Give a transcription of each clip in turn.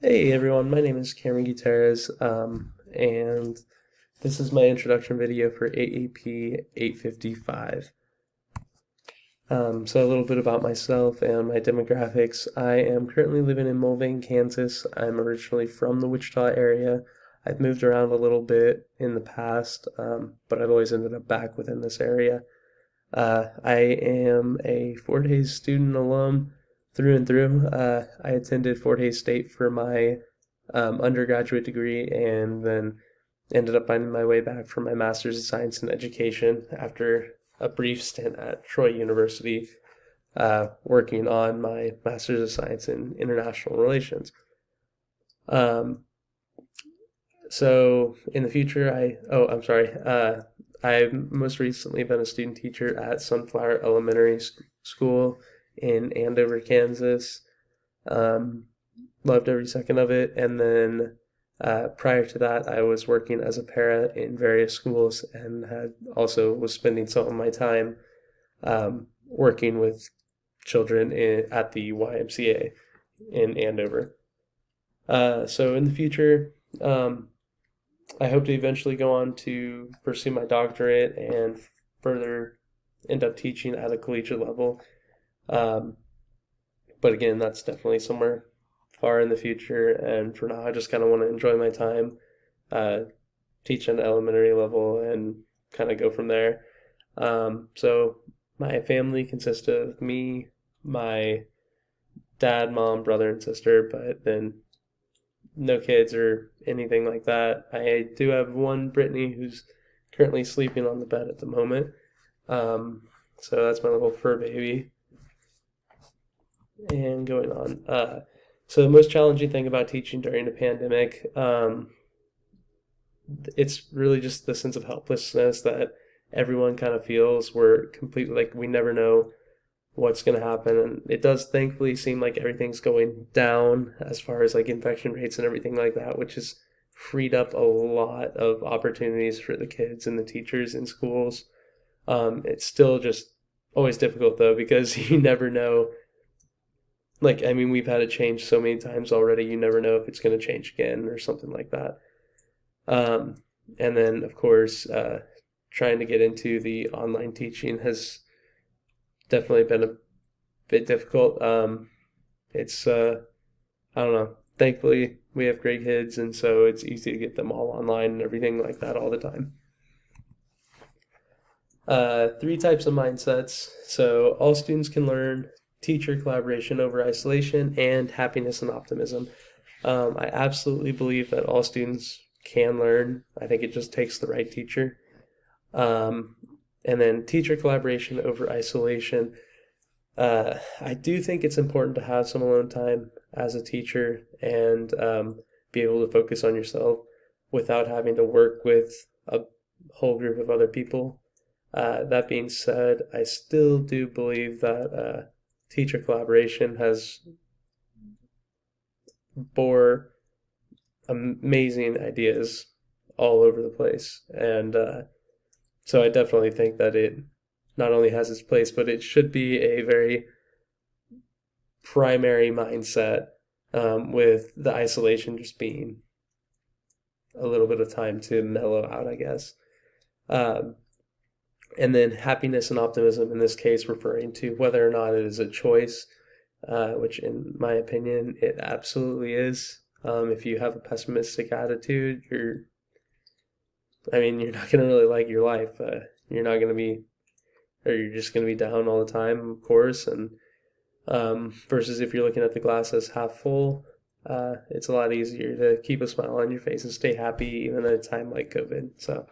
Hey everyone, my name is Cameron Gutierrez, and this is my introduction video for AEP855. So a little bit about myself and my demographics. I am currently living in Mulvane, Kansas. I'm originally from the Wichita area. I've moved around a little bit in the past, but I've always ended up back within this area. I am a Fort Hays student alum through and through. I attended Fort Hays State for my undergraduate degree and then ended up finding my way back for my master's of science in education after a brief stint at Troy University, working on my master's of science in international relations. Um, so in the future, I'm sorry, I've most recently been a student teacher at Sunflower Elementary School in Andover, Kansas. Um, Loved every second of it. And then prior to that, I was working as a para in various schools and had also was spending some of my time working with children at the YMCA in Andover. So in the future, I hope to eventually go on to pursue my doctorate and further end up teaching at a collegiate level. Um, but again, that's definitely somewhere far in the future. And for now, I just kind of want to enjoy my time, uh, teach on elementary level, and kind of go from there. So my family consists of me, my dad, mom, brother, and sister, but then no kids or anything like that. I do have one, Brittany, who's currently sleeping on the bed at the moment. Um, so that's my little fur baby. And going on. So the most challenging thing about teaching during a pandemic, it's really just the sense of helplessness that everyone kind of feels. We're completely like we never know what's going to happen, and it does thankfully seem like everything's going down as far as like infection rates and everything like that, which has freed up a lot of opportunities for the kids and the teachers in schools. It's still just always difficult though because you never know. Like, I mean, we've had it change so many times already. You never know if it's going to change again or something like that. Um, and then, of course, trying to get into the online teaching has definitely been a bit difficult. It's I don't know. Thankfully, we have great kids, and so it's easy to get them all online and everything like that all the time. Three types of mindsets. So all students can learn teacher collaboration over isolation and happiness and optimism. I absolutely believe that all students can learn. I think it just takes the right teacher. Um, and then teacher collaboration over isolation. I do think it's important to have some alone time as a teacher and be able to focus on yourself without having to work with a whole group of other people. That being said, I still do believe that teacher collaboration has bore amazing ideas all over the place, and so I definitely think that it not only has its place, but it should be a very primary mindset, with the isolation just being a little bit of time to mellow out, I guess. Um, and then happiness and optimism in this case referring to whether or not it is a choice, which in my opinion it absolutely is. If you have a pessimistic attitude, you're not going to really like your life. You're not going to be, or you're just going to be down all the time, of course. And versus if you're looking at the glass as half full, it's a lot easier to keep a smile on your face and stay happy even at a time like COVID. So,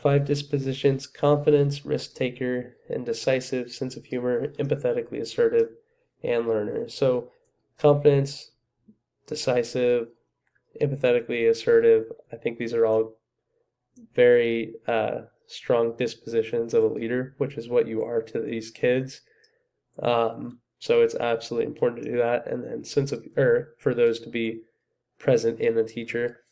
five dispositions: confidence, risk taker, and decisive, sense of humor, empathetically assertive, and learner. So, confidence, decisive, empathetically assertive. I think these are all very strong dispositions of a leader, which is what you are to these kids. So it's absolutely important to do that. And then for those to be present in the teacher.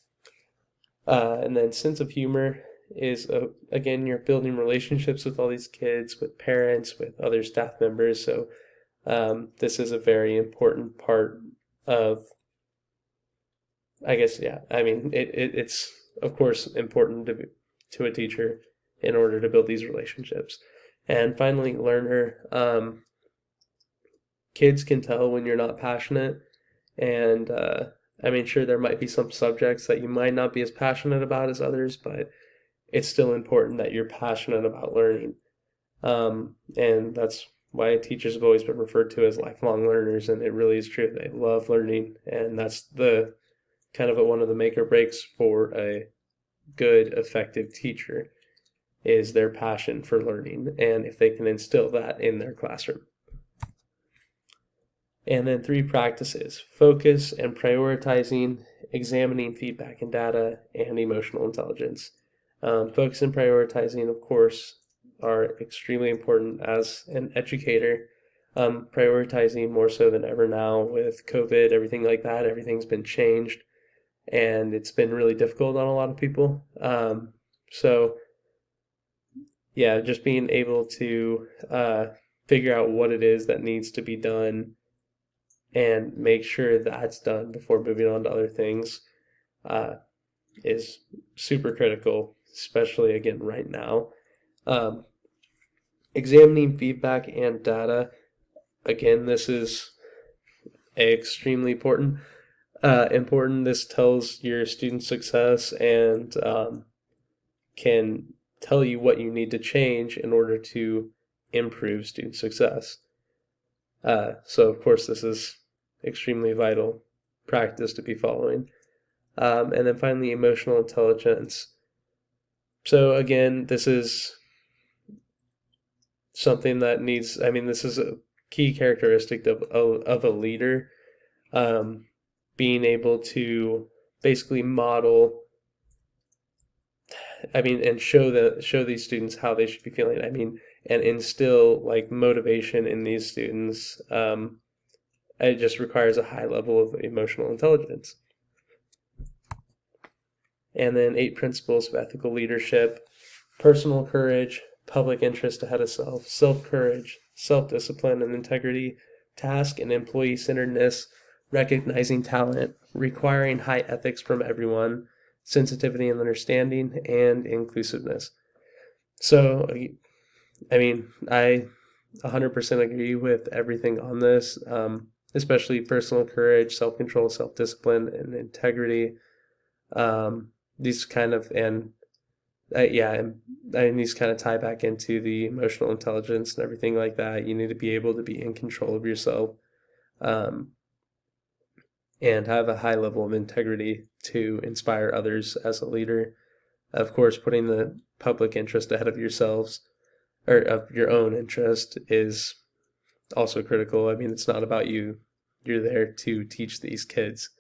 And then sense of humor is, again, you're building relationships with all these kids, with parents, with other staff members. So this is a very important part of, I guess, yeah, I mean, it's of course important to a teacher in order to build these relationships. And finally, learner. Kids can tell when you're not passionate, and I mean, sure, there might be some subjects that you might not be as passionate about as others, but it's still important that you're passionate about learning. And that's why teachers have always been referred to as lifelong learners, and it really is true. They love learning, and that's the kind of one of the make or breaks for a good, effective teacher is their passion for learning, and if they can instill that in their classroom. And then 3 practices: focus and prioritizing, examining feedback and data, and emotional intelligence. Focus and prioritizing, of course, are extremely important as an educator. Prioritizing more so than ever now with COVID, everything like that, everything's been changed, and it's been really difficult on a lot of people. So, yeah, just being able to figure out what it is that needs to be done and make sure that's done before moving on to other things uh, is super critical, especially again right now. Um, Examining feedback and data, again, this is extremely important. Important. This tells your student success and can tell you what you need to change in order to improve student success. So, of course, this is extremely vital practice to be following. And then finally, emotional intelligence. So, again, this is something that needs, I mean, this is a key characteristic of a leader, being able to basically model, I mean, and show these students how they should be feeling. I mean, and instill like motivation in these students. It just requires a high level of emotional intelligence. And then 8 principles of ethical leadership: personal courage, public interest ahead of self, self-courage, self-discipline and integrity, task and employee-centeredness, recognizing talent, requiring high ethics from everyone, sensitivity and understanding, and inclusiveness. So, I mean, I 100% agree with everything on this, especially personal courage, self-control, self-discipline, and integrity. These kind of, and yeah, and these kind of tie back into the emotional intelligence and everything like that. You need to be able to be in control of yourself, um, and have a high level of integrity to inspire others as a leader. Of course, putting the public interest ahead of yourselves or of your own interest is also critical. I mean, it's not about you. You're there to teach these kids.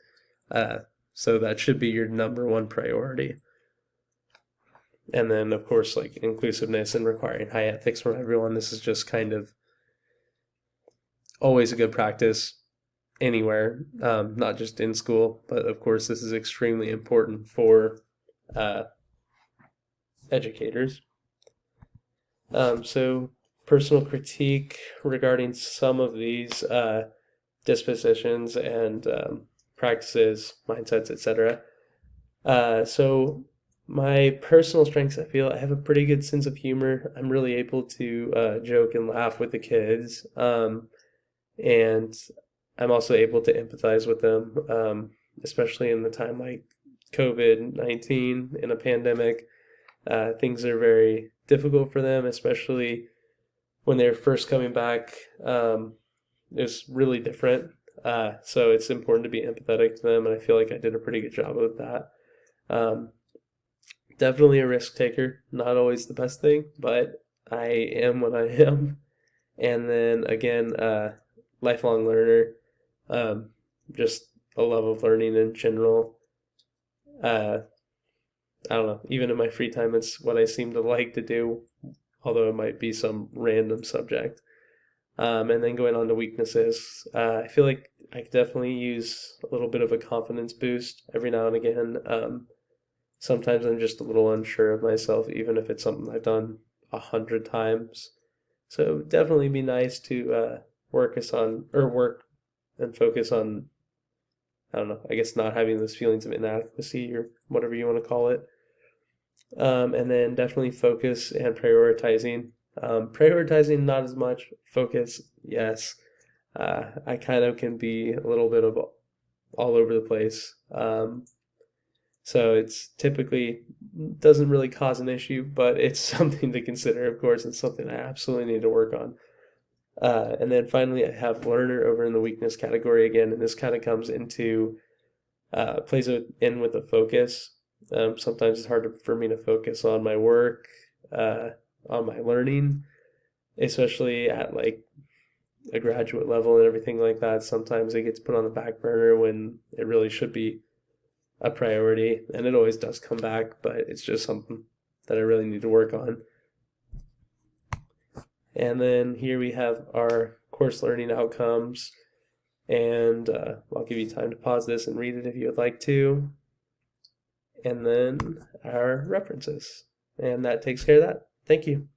So that should be your number one priority. And then, of course, like inclusiveness and requiring high ethics from everyone. This is just kind of always a good practice anywhere, not just in school. But of course, this is extremely important for educators. So, personal critique regarding some of these dispositions and practices, mindsets, etc. So my personal strengths, I feel I have a pretty good sense of humor. I'm really able to joke and laugh with the kids, and I'm also able to empathize with them, especially in the time like COVID-19 in a pandemic. Things are very difficult for them, especially when they're first coming back. It's really different. So it's important to be empathetic to them, and I feel like I did a pretty good job of that. Definitely a risk taker, not always the best thing, but I am what I am. And then again, lifelong learner, just a love of learning in general. Uh, I don't know, even in my free time, it's what I seem to like to do, although it might be some random subject. And then going on to weaknesses, I feel like I could definitely use a little bit of a confidence boost every now and again. Sometimes I'm just a little unsure of myself, even if it's something I've done 100 times. So it would definitely be nice to work and focus on I don't know, I guess not having those feelings of inadequacy or whatever you want to call it. And then definitely focus and prioritizing. Prioritizing, not as much. Focus, yes. I kind of can be a little bit of all over the place. So it's typically doesn't really cause an issue, but it's something to consider, of course. It's something I absolutely need to work on. And then finally, I have learner over in the weakness category again, and this kind of comes into plays in with the focus. Sometimes it's hard for me to focus on my work, on my learning, especially at like a graduate level and everything like that. Sometimes it gets put on the back burner when it really should be a priority, and it always does come back, but it's just something that I really need to work on. And then here we have our course learning outcomes, and I'll give you time to pause this and read it if you would like to. And then our references. And that takes care of that. Thank you.